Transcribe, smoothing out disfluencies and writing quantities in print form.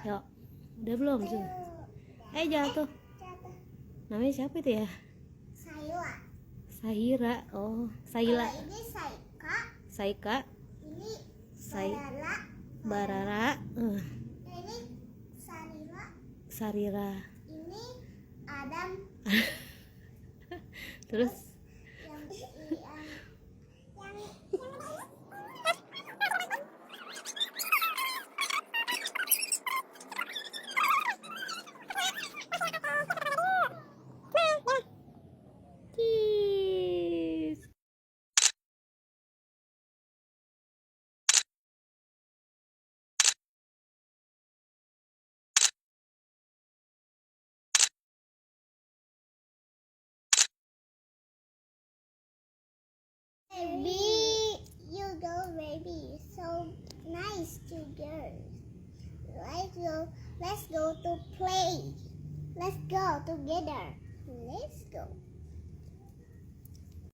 Yuk, udah belum sih? Jatuh. Namanya siapa itu ya? Sahira. Oh, Saila. Ini Saika. Ini Barara. Ini Sarira. Ini Adam. Terus cheese. Baby, you go, baby. So nice to girls. Let's go to play. Let's go together. Let's go.